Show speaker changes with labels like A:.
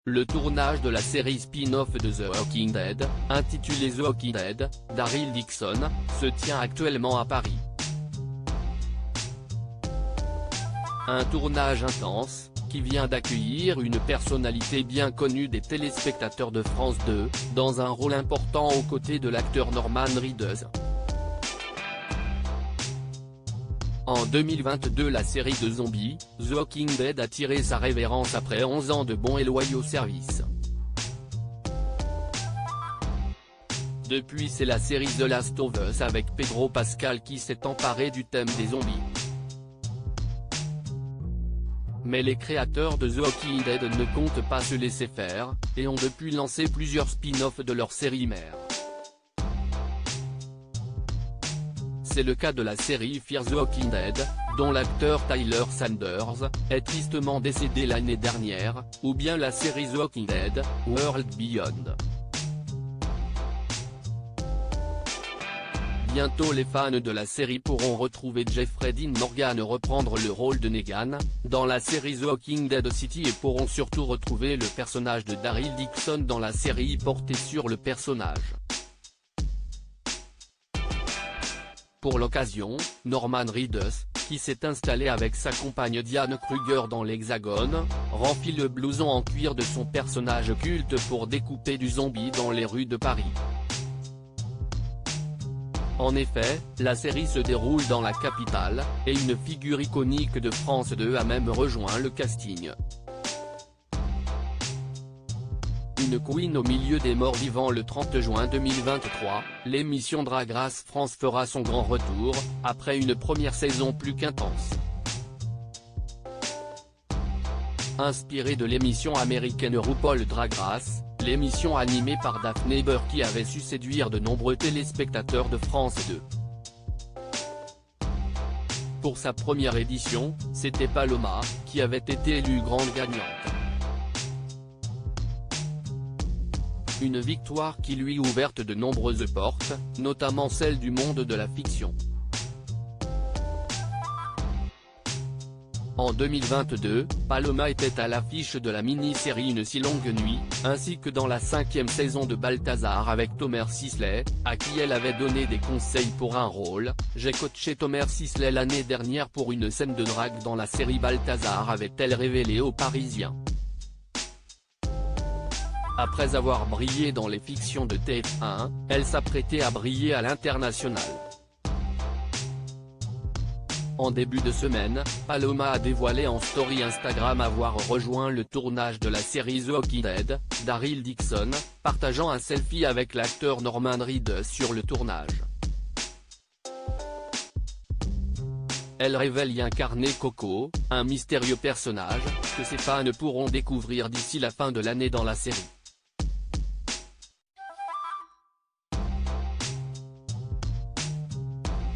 A: Le tournage de la série spin-off de The Walking Dead, intitulée The Walking Dead, Daryl Dixon, se tient actuellement à Paris. Un tournage intense, qui vient d'accueillir une personnalité bien connue des téléspectateurs de France 2, dans un rôle important aux côtés de l'acteur Norman Reedus. En 2022, la série de zombies, The Walking Dead a tiré sa révérence après 11 ans de bons et loyaux services. Depuis, c'est la série The Last of Us avec Pedro Pascal qui s'est emparée du thème des zombies. Mais les créateurs de The Walking Dead ne comptent pas se laisser faire, et ont depuis lancé plusieurs spin-offs de leur série mère. C'est le cas de la série Fear the Walking Dead, dont l'acteur Tyler Sanders est tristement décédé l'année dernière, ou bien la série The Walking Dead, World Beyond. Bientôt, les fans de la série pourront retrouver Jeffrey Dean Morgan reprendre le rôle de Negan, dans la série The Walking Dead City, et pourront surtout retrouver le personnage de Daryl Dixon dans la série portée sur le personnage. Pour l'occasion, Norman Reedus, qui s'est installé avec sa compagne Diane Kruger dans l'Hexagone, remplit le blouson en cuir de son personnage culte pour découper du zombie dans les rues de Paris. En effet, la série se déroule dans la capitale, et une figure iconique de France 2 a même rejoint le casting. Une queen au milieu des morts vivants. Le 30 juin 2023, l'émission Drag Race France fera son grand retour, après une première saison plus qu'intense. Inspirée de l'émission américaine RuPaul Drag Race, l'émission animée par Daphne Burr qui avait su séduire de nombreux téléspectateurs de France 2. Pour sa première édition, c'était Paloma, qui avait été élue grande gagnante. Une victoire qui lui ouverte de nombreuses portes, notamment celle du monde de la fiction. En 2022, Paloma était à l'affiche de la mini-série Une si longue nuit, ainsi que dans la 5e saison de Balthazar avec Thomas Sisley, à qui elle avait donné des conseils pour un rôle. J'ai coaché Thomas Sisley l'année dernière pour une scène de drague dans la série Balthazar, avait-elle révélé aux Parisiens. Après avoir brillé dans les fictions de TF1, elle s'apprêtait à briller à l'international. En début de semaine, Paloma a dévoilé en story Instagram avoir rejoint le tournage de la série The Walking Dead, Daryl Dixon, partageant un selfie avec l'acteur Norman Reedus sur le tournage. Elle révèle y incarner Coco, un mystérieux personnage, que ses fans pourront découvrir d'ici la fin de l'année dans la série.